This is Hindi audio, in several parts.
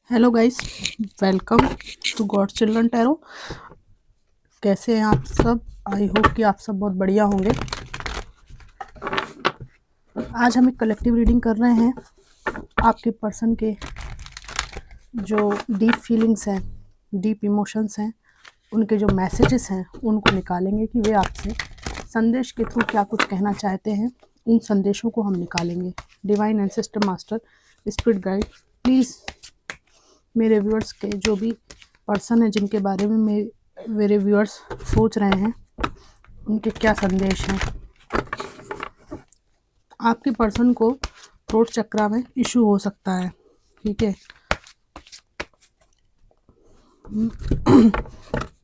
Hello guys, welcome to God children tarot. कैसे हैं आप सब? आई होप कि आप सब बहुत बढ़िया होंगे। आज हम एक कलेक्टिव रीडिंग कर रहे हैं। आपके पर्सन के जो डीप फीलिंग्स हैं, डीप इमोशंस हैं, उनके जो मैसेजेस हैं उनको निकालेंगे कि वे आपसे संदेश के थ्रू क्या कुछ कहना चाहते हैं। उन संदेशों को हम निकालेंगे। Divine ancestor master, spirit guide, please मेरे व्यूअर्स के जो भी पर्सन है जिनके बारे में मेरे व्यूअर्स सोच रहे हैं, उनके क्या संदेश हैं। आपके पर्सन को थ्रोट चक्रा में इशू हो सकता है, ठीक है।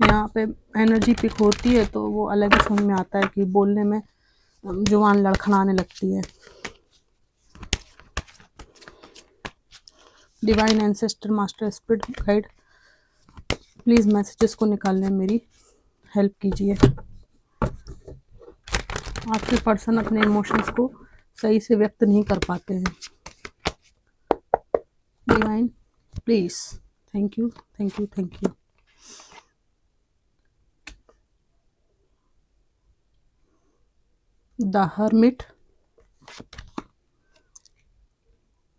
यहाँ पे एनर्जी पिक होती है तो वो अलग ही समझ में आता है कि बोलने में जुबान लड़खड़ाने लगती है। Divine ancestor master spirit guide, please messages को निकालने में मेरी हेल्प कीजिए। आपके पर्सन अपने इमोशंस को सही से व्यक्त नहीं कर पाते हैं। Divine please, thank you, thank you, thank you. The hermit,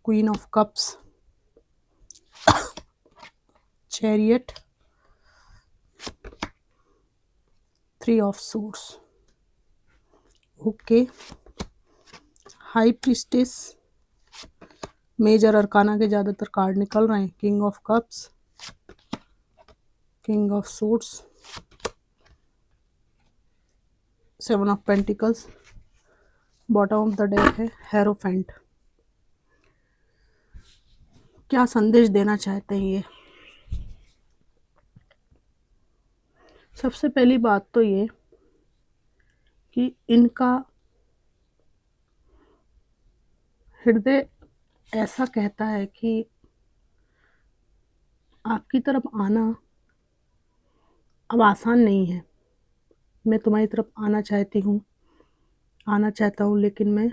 queen of cups, chariot, three of suits, okay, high priestess. Major arcana के ज़्यादातर कार्ड निकल रहे हैं। King of cups, king of suits, seven of pentacles, bottom of the deck है हेरोफेंट। क्या संदेश देना चाहते हैं ये? सबसे पहली बात तो ये कि इनका हृदय ऐसा कहता है कि आपकी तरफ आना अब आसान नहीं है। मैं तुम्हारी तरफ आना चाहता हूँ, लेकिन मैं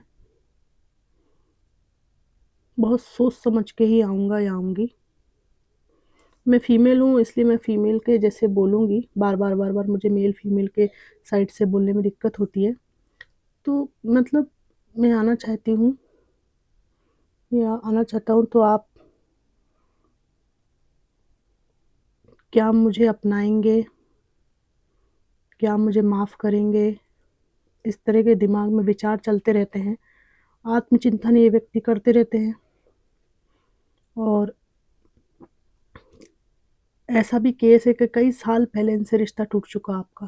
बहुत सोच समझ के ही आऊँगा या आऊँगी। मैं फीमेल हूँ, इसलिए मैं फीमेल के जैसे बोलूँगी। बार बार मुझे मेल फीमेल के साइड से बोलने में दिक्कत होती है। तो मतलब मैं आना चाहती हूँ या आना चाहता हूँ, तो आप क्या मुझे अपनाएंगे? क्या मुझे माफ़ करेंगे? इस तरह के दिमाग में विचार चलते रहते हैं। आत्मचिंतन ये व्यक्ति करते रहते हैं। और ऐसा भी केस है कि कई साल पहले इनसे रिश्ता टूट चुका आपका।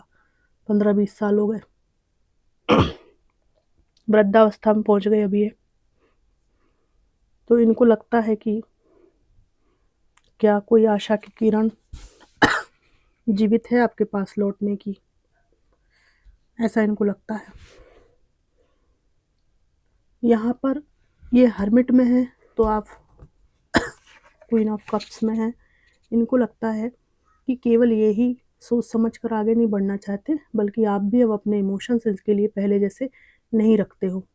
15-20 साल हो गए। वृद्धावस्था में पहुंच गए अभी ये। तो इनको लगता है कि क्या कोई आशा की किरण जीवित है आपके पास लौटने की, ऐसा इनको लगता है। यहाँ पर ये हर्मिट में है तो आप क्वीन ऑफ कप्स में हैं। इनको लगता है कि केवल ये ही सोच समझ कर आगे नहीं बढ़ना चाहते, बल्कि आप भी अब अपने इमोशंस इसके लिए पहले जैसे नहीं रखते हो।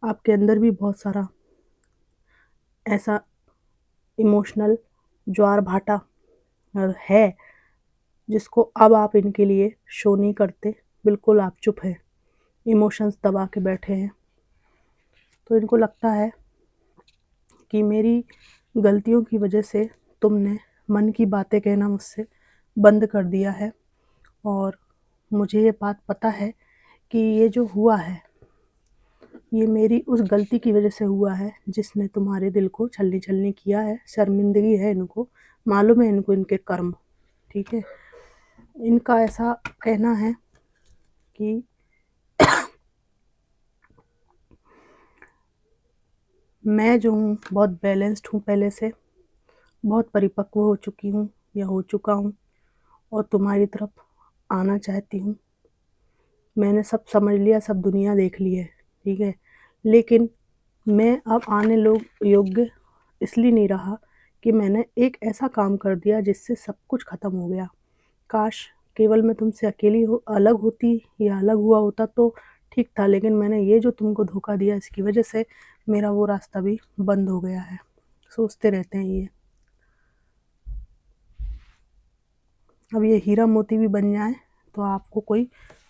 आपके अंदर भी बहुत सारा ऐसा इमोशनल ज्वार भाटा है जिसको अब आप इनके लिए शो नहीं करते। बिल्कुल आप चुप हैं, इमोशंस दबा के बैठे हैं। तो इनको लगता है कि मेरी गलतियों की वजह से तुमने मन की बातें कहना मुझसे बंद कर दिया है। और मुझे ये बात पता है कि ये जो हुआ है ये मेरी उस गलती की वजह से हुआ है जिसने तुम्हारे दिल को छलनी छलनी किया है। शर्मिंदगी है इनको, मालूम है इनको इनके कर्म, ठीक है। इनका ऐसा कहना है कि मैं जो हूँ बहुत बैलेंस्ड हूँ, पहले से बहुत परिपक्व हो चुकी हूँ या हो चुका हूँ, और तुम्हारी तरफ आना चाहती हूँ। मैंने सब समझ लिया, सब दुनिया देख ली है, ठीक है। लेकिन मैं अब आने योग्य इसलिए नहीं रहा कि मैंने एक ऐसा काम कर दिया जिससे सब कुछ ख़त्म हो गया। काश केवल मैं तुमसे अकेली अलग होती या अलग हुआ होता तो ठीक था, लेकिन मैंने ये जो तुमको धोखा दिया इसकी वजह से मेरा वो रास्ता भी बंद हो गया है। सोचते रहते हैं ये। अब ये हीरा मोती भी बन जाए तो आपको कोई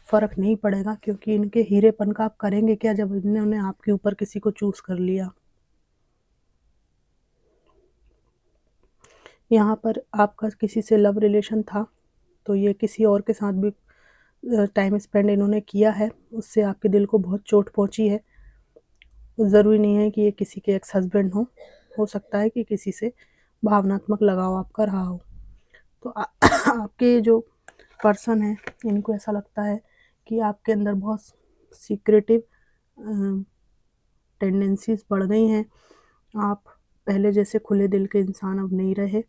फ़र्क नहीं पड़ेगा, क्योंकि इनके हीरेपन का आप करेंगे क्या जब इन्होंने आपके ऊपर किसी को चूज़ कर लिया। यहाँ पर आपका किसी से लव रिलेशन था, तो ये किसी और के साथ भी टाइम स्पेंड इन्होंने किया है, उससे आपके दिल को बहुत चोट पहुँची है। ज़रूरी नहीं है कि ये किसी के एक्स हस्बैंड हो सकता है कि किसी से भावनात्मक लगाव आपका रहा हो। तो आपके जो पर्सन है, इनको ऐसा लगता है कि आपके अंदर बहुत सीक्रेटिव टेंडेंसीज़ बढ़ गई हैं। आप पहले जैसे खुले दिल के इंसान अब नहीं रहे।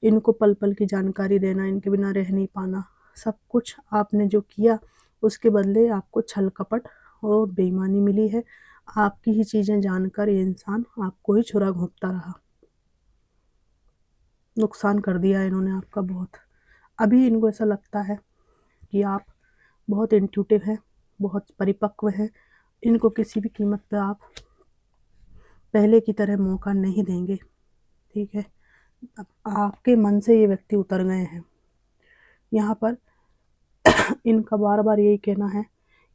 इनको पल-पल की जानकारी देना, इनके बिना रह नहीं पाना, सब कुछ आपने जो किया उसके बदले आपको छल-कपट और बेईमानी मिली है। आपकी ही चीज़ें जानकर ये इंसान आपको ही छुरा घोंपता रहा। नुकसान कर दिया है इन्होंने आपका बहुत। अभी इनको ऐसा लगता है कि आप बहुत इंट्यूटिव हैं, बहुत परिपक्व हैं। इनको किसी भी कीमत पे आप पहले की तरह मौका नहीं देंगे, ठीक है? अब आपके मन से ये व्यक्ति उतर गए हैं। यहाँ पर इनका बार-बार यही कहना है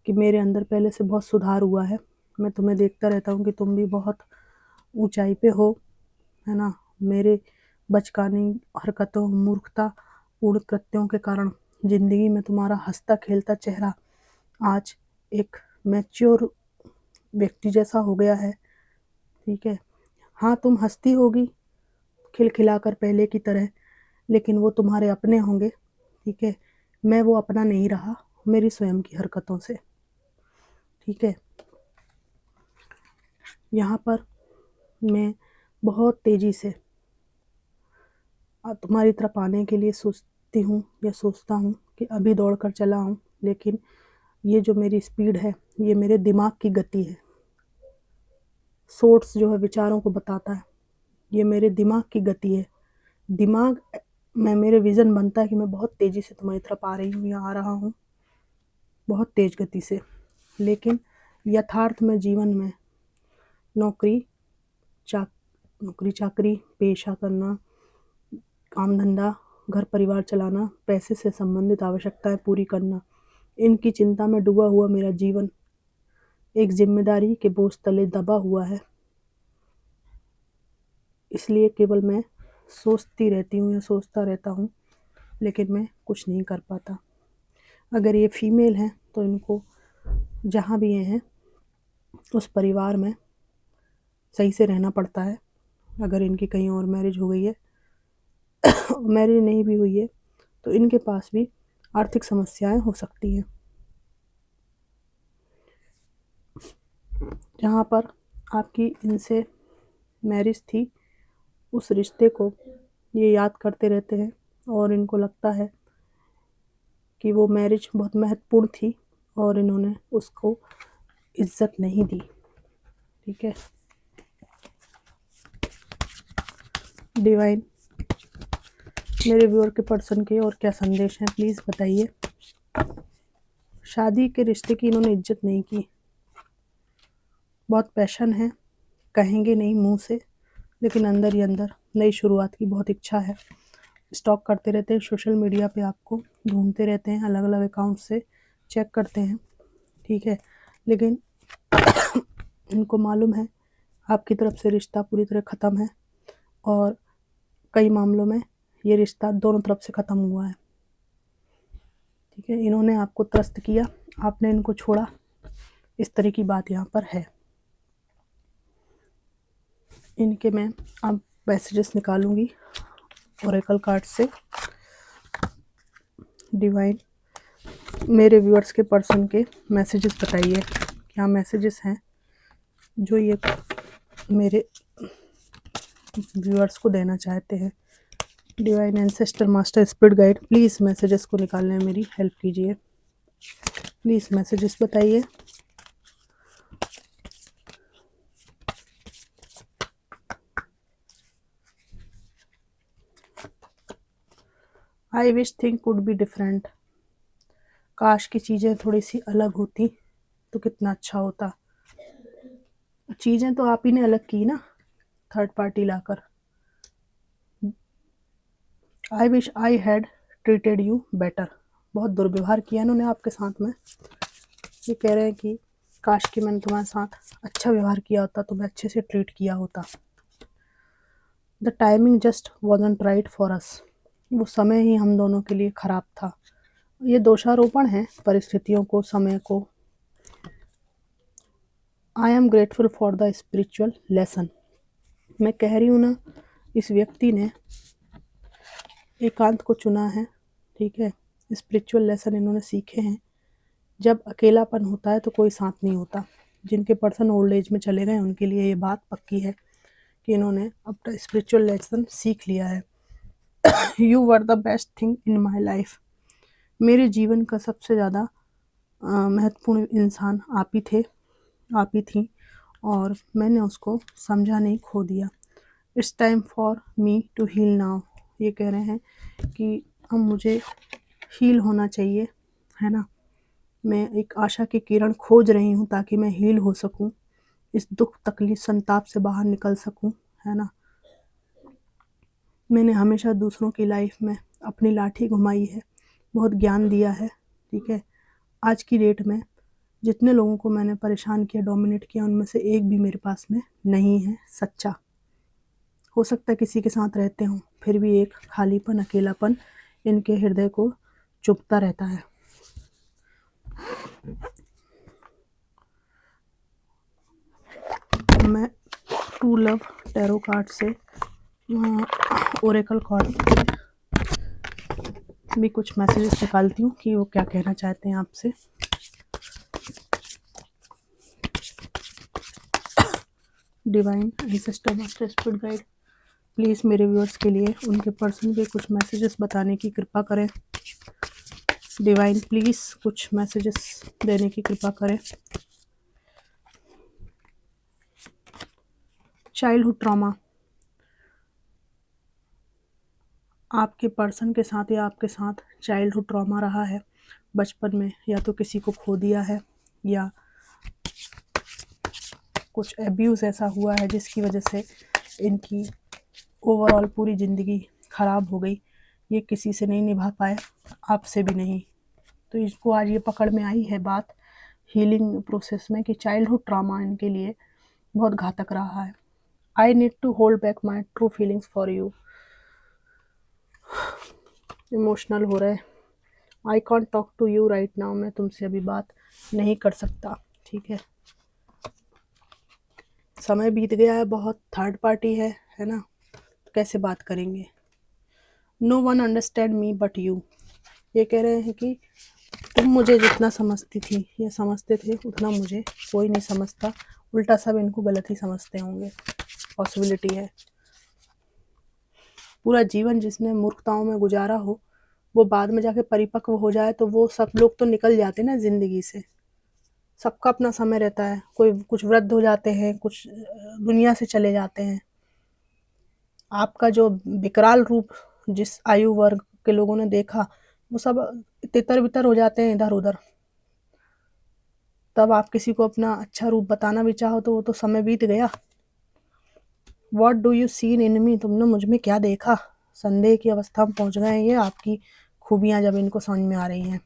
कि मेरे अंदर पहले से बहुत सुधार हुआ है। मैं तुम्हें देखता रहता हूँ कि तुम भी बहुत ऊँचाई पे हो, है ना? मेरे बचकानी हरकतों, मूर्खतापूर्ण कृत्यों के कारण ज़िंदगी में तुम्हारा हँसता-खेलता चेहरा आज एक मैच्योर व्यक्ति जैसा हो गया है, ठीक है? हाँ, तुम हँसती होगी खिलखिलाकर पहले की तरह, लेकिन वो तुम्हारे अपने होंगे, ठीक है? मैं वो अपना नहीं रहा, मेरी स्वयं की हरकतों से, ठीक है? यहाँ पर मैं बहुत तेज़ी से तुम्हारी तरफ आने के लिए सोचती हूँ या सोचता हूँ कि अभी दौड़ कर चला आऊँ, लेकिन ये जो मेरी स्पीड है, ये मेरे दिमाग की गति है। सोर्स जो है विचारों को बताता है, ये मेरे दिमाग की गति है। दिमाग में मेरे विज़न बनता है कि मैं बहुत तेज़ी से तुम्हारी तरफ आ रही हूँ या आ रहा हूँ, बहुत तेज़ गति से। लेकिन यथार्थ में जीवन में नौकरी चाकरी, पेशा करना, काम धंधा, घर परिवार चलाना, पैसे से संबंधित आवश्यकताएँ पूरी करना, इनकी चिंता में डूबा हुआ मेरा जीवन एक ज़िम्मेदारी के बोझ तले दबा हुआ है। इसलिए केवल मैं सोचती रहती हूँ या सोचता रहता हूँ, लेकिन मैं कुछ नहीं कर पाता। अगर ये फीमेल हैं तो इनको जहाँ भी ये हैं उस परिवार में सही से रहना पड़ता है। अगर इनकी कहीं और मैरिज हो गई है मैरिज नहीं भी हुई है तो इनके पास भी आर्थिक समस्याएं हो सकती हैं। जहाँ पर आपकी इनसे मैरिज थी, उस रिश्ते को ये याद करते रहते हैं और इनको लगता है कि वो मैरिज बहुत महत्वपूर्ण थी और इन्होंने उसको इज्जत नहीं दी, ठीक है? डिवाइन, मेरे व्यूअर के पर्सन के और क्या संदेश हैं प्लीज़ बताइए। शादी के रिश्ते की इन्होंने इज्जत नहीं की, बहुत पैशन है, कहेंगे नहीं मुंह से, लेकिन अंदर ही अंदर नई शुरुआत की बहुत इच्छा है। स्टॉक करते रहते हैं, सोशल मीडिया पे आपको ढूंढते रहते हैं, अलग अलग अकाउंट से चेक करते हैं, ठीक है? लेकिन इनको मालूम है आपकी तरफ से रिश्ता पूरी तरह ख़त्म है और कई मामलों में ये रिश्ता दोनों तरफ से ख़त्म हुआ है, ठीक है? इन्होंने आपको त्रस्त किया, आपने इनको छोड़ा, इस तरह की बात यहाँ पर है। इनके मैं अब मैसेजेस निकालूंगी ओरेकल कार्ड से। डिवाइन, मेरे व्यूअर्स के पर्सन के मैसेजेस बताइए, क्या मैसेजेस हैं जो ये मेरे व्यूअर्स को देना चाहते हैं। Divine ancestor master spirit guide, please messages को निकालने में मेरी हेल्प कीजिए। प्लीज़ मैसेजेस बताइए। I wish thing could be different, काश की चीज़ें थोड़ी सी अलग होती तो कितना अच्छा होता। चीज़ें तो आप ही ने अलग की ना, third party locker. I wish I had treated you better, बहुत दुर्व्यवहार किया इन्होंने आपके साथ में। ये कह रहे हैं कि काश कि मैंने तुम्हारे साथ अच्छा व्यवहार किया होता, तुम्हें अच्छे से ट्रीट किया होता। The timing just wasn't right for us, वो समय ही हम दोनों के लिए ख़राब था। ये दोषारोपण है परिस्थितियों को, समय को। I am grateful for the spiritual lesson, मैं कह रही हूँ ना, इस व्यक्ति ने एकांत को चुना है, ठीक है। स्पिरिचुअल लेसन इन्होंने सीखे हैं। जब अकेलापन होता है तो कोई साथ नहीं होता। जिनके पर्सन ओल्ड एज में चले गए उनके लिए ये बात पक्की है कि इन्होंने अपना स्पिरिचुअल लेसन सीख लिया है। You were the best thing in my life, मेरे जीवन का सबसे ज़्यादा महत्वपूर्ण इंसान आप ही थे, आप ही थी, और मैंने उसको समझा नहीं, खो दिया। It's time for me to heal now, ये कह रहे हैं कि अब मुझे हील होना चाहिए, है ना। मैं एक आशा की किरण खोज रही हूँ ताकि मैं हील हो सकूँ, इस दुख तकलीफ संताप से बाहर निकल सकूँ, है ना। मैंने हमेशा दूसरों की लाइफ में अपनी लाठी घुमाई है, बहुत ज्ञान दिया है, ठीक है। आज की डेट में जितने लोगों को मैंने परेशान किया, डोमिनेट किया, उनमें से एक भी मेरे पास में नहीं है सच्चा। हो सकता है किसी के साथ रहते हों, फिर भी एक खालीपन, अकेलापन इनके हृदय को चुभता रहता है। मैं ट्रू लव टैरो कार्ड से ओरेकल कार्ड भी कुछ मैसेजेस निकालती हूँ कि वो क्या कहना चाहते हैं आपसे। Divine ancestor master spirit guide, please मेरे व्यूअर्स के लिए उनके पर्सन भी कुछ मैसेजेस बताने की कृपा करें। डिवाइन प्लीज़ कुछ मैसेजेस देने की कृपा करें। चाइल्डहुड ट्रॉमा, आपके पर्सन के साथ या आपके साथ चाइल्डहुड ट्रॉमा रहा है बचपन में, या तो किसी को खो दिया है या कुछ एब्यूज़ ऐसा हुआ है जिसकी वजह से इनकी ओवरऑल पूरी ज़िंदगी ख़राब हो गई। ये किसी से नहीं निभा पाए, आपसे भी नहीं। तो इसको आज ये पकड़ में आई है बात हीलिंग प्रोसेस में कि चाइल्डहुड ट्रॉमा इनके लिए बहुत घातक रहा है। I need to hold back my true feelings for you, emotional हो रहे। I can't talk to you right now, मैं तुमसे अभी बात नहीं कर सकता, ठीक है। समय बीत गया है, बहुत थर्ड पार्टी है ना, तो कैसे बात करेंगे। No one understand me but you, ये कह रहे हैं कि तुम मुझे जितना समझती थी या समझते थे उतना मुझे कोई नहीं समझता, उल्टा सब इनको गलत ही समझते होंगे, पॉसिबिलिटी है। पूरा जीवन जिसने मूर्खताओं में गुजारा हो, वो बाद में जाके परिपक्व हो जाए तो वो सब लोग तो निकल जाते ना ज़िंदगी से। सबका अपना समय रहता है, कोई कुछ वृद्ध हो जाते हैं, कुछ दुनिया से चले जाते हैं। आपका जो विकराल रूप जिस आयु वर्ग के लोगों ने देखा, वो सब तितर बितर हो जाते हैं इधर उधर। तब आप किसी को अपना अच्छा रूप बताना भी चाहो तो वो तो समय बीत गया। What do you seen in me, तुमने मुझ में क्या देखा। संदेह की अवस्था में पहुंच गए हैं ये, आपकी खूबियां जब इनको समझ में आ रही हैं।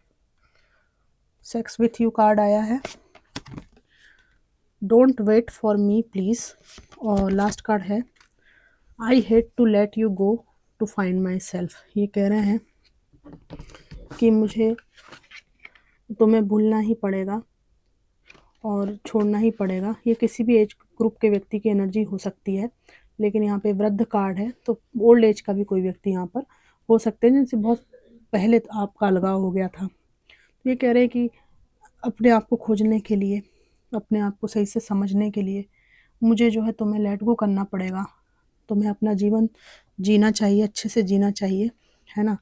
सेक्स विथ यू कार्ड आया है। Don't wait for me please, और लास्ट कार्ड है I hate to let you go to find myself. ये कह रहे हैं कि मुझे तुम्हें भूलना ही पड़ेगा और छोड़ना ही पड़ेगा। ये किसी भी एज ग्रुप के व्यक्ति की एनर्जी हो सकती है, लेकिन यहाँ पे वृद्ध कार्ड है तो ओल्ड एज का भी कोई व्यक्ति यहाँ पर हो सकते हैं जिनसे बहुत पहले आपका अलगाव हो गया था। तो ये कह रहे हैं कि अपने आप को खोजने के लिए, अपने आप को सही से समझने के लिए मुझे जो है तुम्हें लेट गो करना पड़ेगा। तुम्हें अपना जीवन जीना चाहिए, अच्छे से जीना चाहिए, है ना।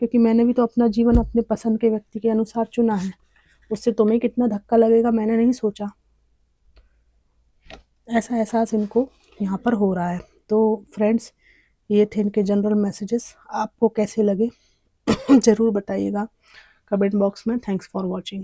क्योंकि मैंने भी तो अपना जीवन अपने पसंद के व्यक्ति के अनुसार चुना है, उससे तुम्हें कितना धक्का लगेगा मैंने नहीं सोचा। ऐसा एहसास इनको यहाँ पर हो रहा है। तो फ्रेंड्स, ये थे इनके जनरल मैसेजेस। आपको कैसे लगे ज़रूर बताइएगा कमेंट बॉक्स में। Thanks for watching.